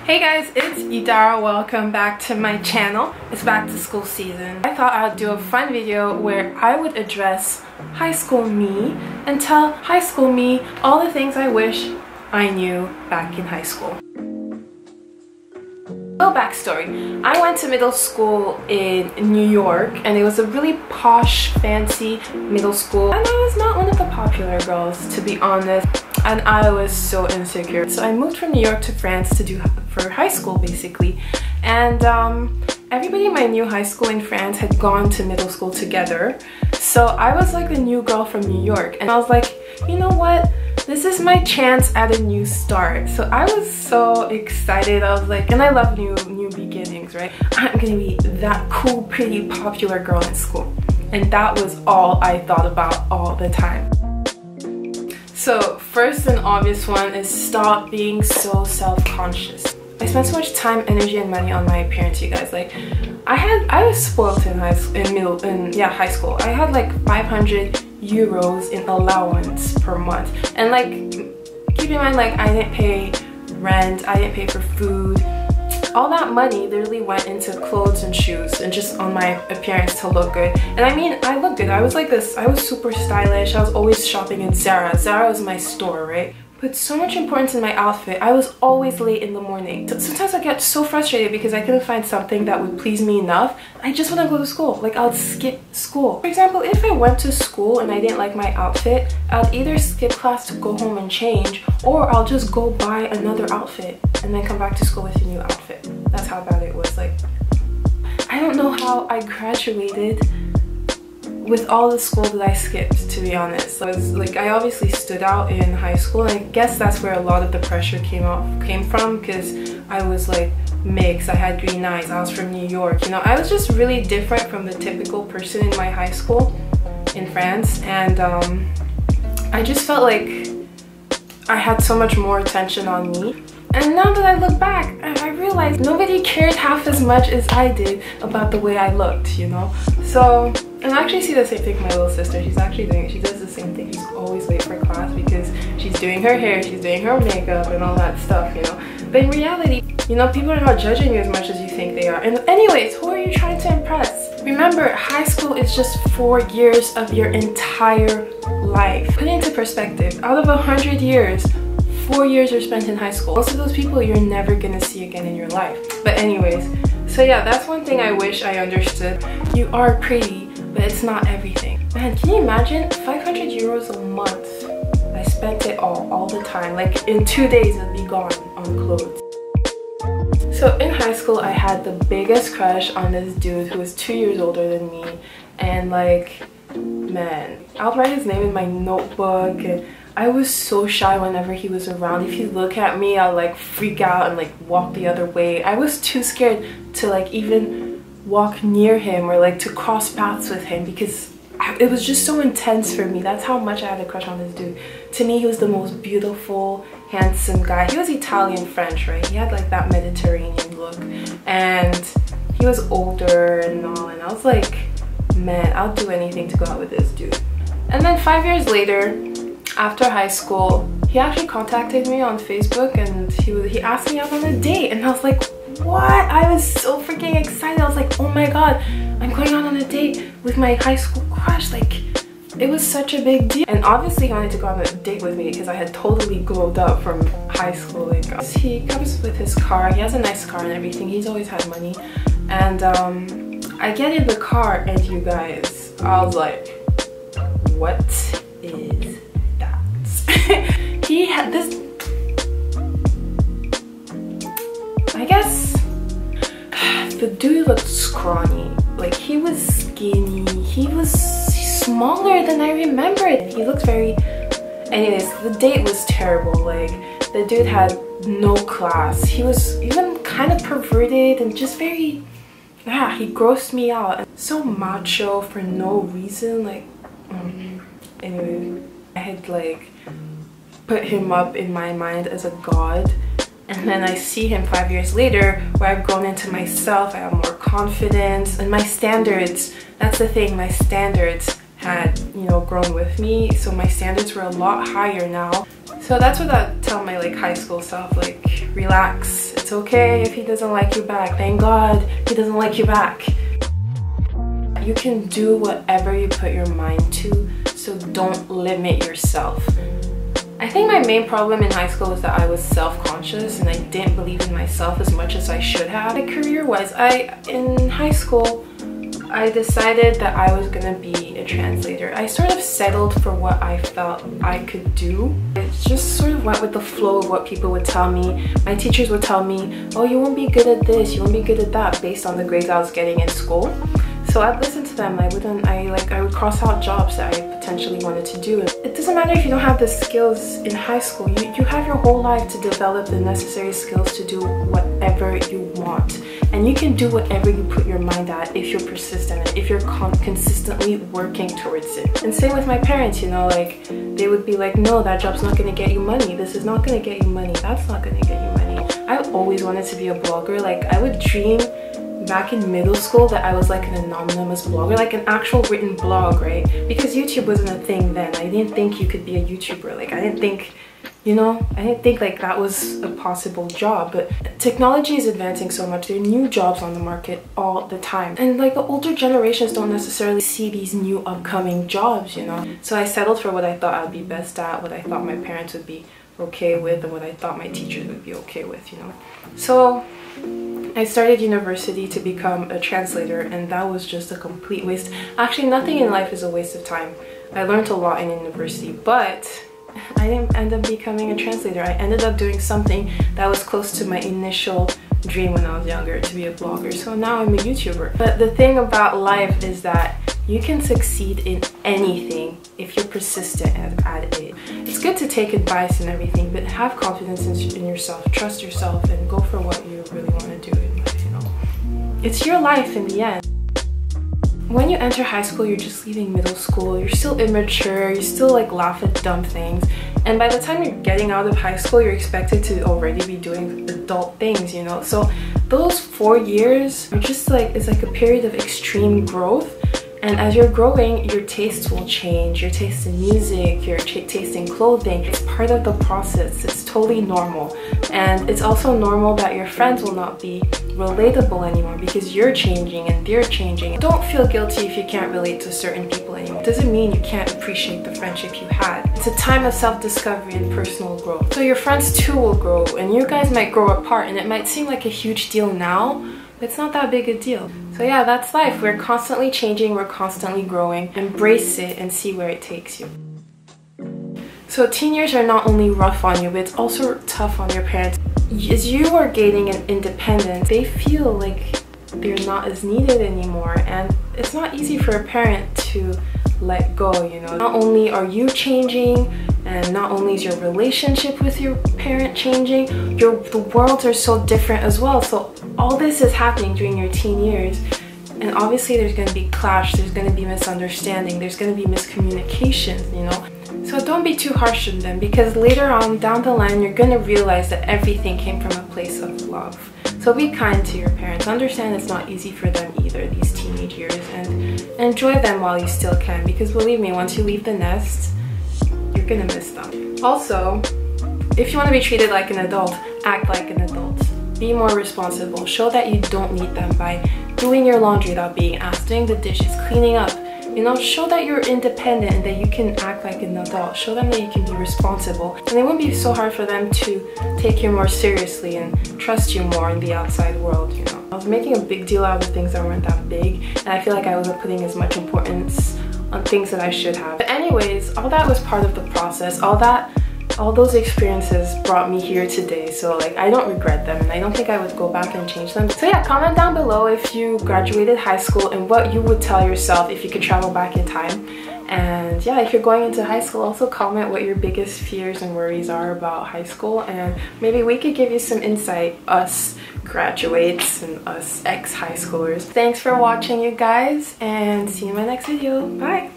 Hey guys, it's Idara. Welcome back to my channel. It's back to school season. I thought I'd do a fun video where I would address high school me and tell high school me all the things I wish I knew back in high school. Little backstory. I went to middle school in New York and it was a really posh, fancy middle school. And I was not one of the popular girls, to be honest. And I was so insecure. So I moved from New York to France for high school basically. And everybody in my new high school in France had gone to middle school together. So I was like the new girl from New York. And I was like, you know what? This is my chance at a new start. So I was so excited. I was like, and I love new beginnings, right? I'm gonna be that cool, pretty, popular girl in school. And that was all I thought about all the time. So first and obvious one is stop being so self-conscious. I spent so much time, energy, and money on my appearance, you guys. Like, I was spoiled in high school. I had like 500 euros in allowance per month, and like, keep in mind, like, I didn't pay rent, I didn't pay for food. All that money literally went into clothes and shoes and just on my appearance to look good. And I mean, I looked good. I was like this, I was super stylish. I was always shopping in Zara. Zara was my store, right? Put so much importance in my outfit. I was always late in the morning. Sometimes I get so frustrated because I couldn't find something that would please me enough. I just want to go to school. Like, I'll skip school. For example, if I went to school and I didn't like my outfit, I'd either skip class to go home and change, or I'll just go buy another outfit and then come back to school with a new outfit. That's how bad it was. Like, I don't know how I graduated with all the school that I skipped, to be honest. So I obviously stood out in high school, and I guess that's where a lot of the pressure came from, because I was like mixed. I had green eyes, I was from New York, you know. I was just really different from the typical person in my high school in France, and I just felt like I had so much more attention on me. And now that I look back, I realized nobody cared half as much as I did about the way I looked, you know? So, and I actually see the same thing with my little sister. She does the same thing. She's always late for class because she's doing her hair, she's doing her makeup and all that stuff, you know? But in reality, you know, people are not judging you as much as you think they are. And anyways, who are you trying to impress? Remember, high school is just 4 years of your entire life. Put it into perspective. Out of 100 years, 4 years are spent in high school. Most of those people you're never gonna see again in your life. But anyways, so yeah, that's one thing I wish I understood. You are pretty, but it's not everything. Man, can you imagine 500 euros a month? I spent it all the time. Like, in 2 days it'd be gone on clothes. So in high school, I had the biggest crush on this dude who was 2 years older than me. And like, man, I'll write his name in my notebook, and I was so shy whenever he was around. If he looked at me, I'll like freak out and like walk the other way. I was too scared to like even walk near him or like to cross paths with him, because it was just so intense for me. That's how much I had a crush on this dude. To me, he was the most beautiful, handsome guy. He was Italian French, right? He had like that Mediterranean look, and he was older and all, and I was like, man, I'll do anything to go out with this dude. And then 5 years later, after high school, he actually contacted me on Facebook, and he asked me out on a date, and I was like, what? I was so freaking excited. I was like, oh my god, I'm going out on a date with my high school crush. Like, it was such a big deal. And obviously he wanted to go on a date with me because I had totally glowed up from high school. Like, he comes with his car. He has a nice car and everything. He's always had money. And I get in the car, and you guys, I was like, what is he had this, I guess the dude looked scrawny. Like, he was skinny, he was smaller than I remembered. He looked very, anyways, the date was terrible. Like, the dude had no class. He was even kind of perverted and just very, he grossed me out. So macho for no reason. Like, anyway, I had like put him up in my mind as a god, and then I see him 5 years later where I've grown into myself. I have more confidence, and my standards, that's the thing, my standards had, you know, grown with me, so my standards were a lot higher now. So that's what I tell my like high school self, like, relax, It's okay if he doesn't like you back. Thank God he doesn't like you back. You can do whatever you put your mind to, so don't limit yourself. I think my main problem in high school was that I was self-conscious and I didn't believe in myself as much as I should have. Career-wise, in high school, I decided that I was gonna be a translator. I sort of settled for what I felt I could do. It just sort of went with the flow of what people would tell me. My teachers would tell me, oh, you won't be good at this, you won't be good at that, based on the grades I was getting in school. So I'd listen to them. I would cross out jobs that I potentially wanted to do. It doesn't matter if you don't have the skills in high school. You have your whole life to develop the necessary skills to do whatever you want. And you can do whatever you put your mind at if you're persistent and if you're consistently working towards it. And same with my parents, you know, like they would be like, no, that job's not gonna get you money. This is not gonna get you money. That's not gonna get you money. I always wanted to be a blogger. Like I would dream back in middle school that I was like an anonymous blogger, like an actual written blog, right? Because YouTube wasn't a thing then. I didn't think you could be a YouTuber. Like I didn't think, you know, I didn't think like that was a possible job. But technology is advancing so much. There are new jobs on the market all the time. And like the older generations don't necessarily see these new upcoming jobs, you know? So I settled for what I thought I'd be best at, what I thought my parents would be okay with, and what I thought my teachers would be okay with, you know? So I started university to become a translator, and that was just a complete waste. Actually, nothing in life is a waste of time. I learned a lot in university, but I didn't end up becoming a translator. I ended up doing something that was close to my initial dream when I was younger, to be a blogger. So now I'm a YouTuber. But the thing about life is that you can succeed in anything if you're persistent at it. It's good to take advice and everything, but have confidence in yourself, trust yourself, and go for what you really want to do in life, you know? It's your life in the end. When you enter high school, you're just leaving middle school, you're still immature, you still like laugh at dumb things, and by the time you're getting out of high school, you're expected to already be doing adult things, you know? So those 4 years are just like, it's like a period of extreme growth. And as you're growing, your tastes will change. Your taste in music, your taste in clothing. It's part of the process. It's totally normal. And it's also normal that your friends will not be relatable anymore because you're changing and they're changing. Don't feel guilty if you can't relate to certain people anymore. It doesn't mean you can't appreciate the friendship you had. It's a time of self-discovery and personal growth. So your friends too will grow, and you guys might grow apart, and it might seem like a huge deal now, but it's not that big a deal. So yeah, that's life. We're constantly changing, we're constantly growing. Embrace it and see where it takes you. So teen years are not only rough on you, but it's also tough on your parents. As you are gaining an independence, they feel like they're not as needed anymore, and it's not easy for a parent to let go, you know. Not only are you changing, and not only is your relationship with your parent changing, the worlds are so different as well. So all this is happening during your teen years, and obviously there's going to be clash, there's going to be misunderstanding, there's going to be miscommunication, you know. So don't be too harsh on them, because later on down the line you're going to realize that everything came from a place of love. So be kind to your parents. Understand it's not easy for them either, these teenage years, and enjoy them while you still can, because believe me, once you leave the nest, you're gonna miss them. Also, if you want to be treated like an adult, act like an adult. Be more responsible. Show that you don't need them by doing your laundry without being asked, doing the dishes, cleaning up. You know, show that you're independent and that you can act like an adult. Show them that you can be responsible. And it won't be so hard for them to take you more seriously and trust you more in the outside world, you know. I was making a big deal out of things that weren't that big, and I feel like I wasn't putting as much importance on things that I should have. But anyways, all that was part of the process. All those experiences brought me here today, so like I don't regret them, and I don't think I would go back and change them. So yeah, comment down below if you graduated high school and what you would tell yourself if you could travel back in time. And yeah, if you're going into high school, also comment what your biggest fears and worries are about high school, and maybe we could give you some insight, us graduates and us ex-high schoolers. Thanks for watching, you guys, and see you in my next video. Bye!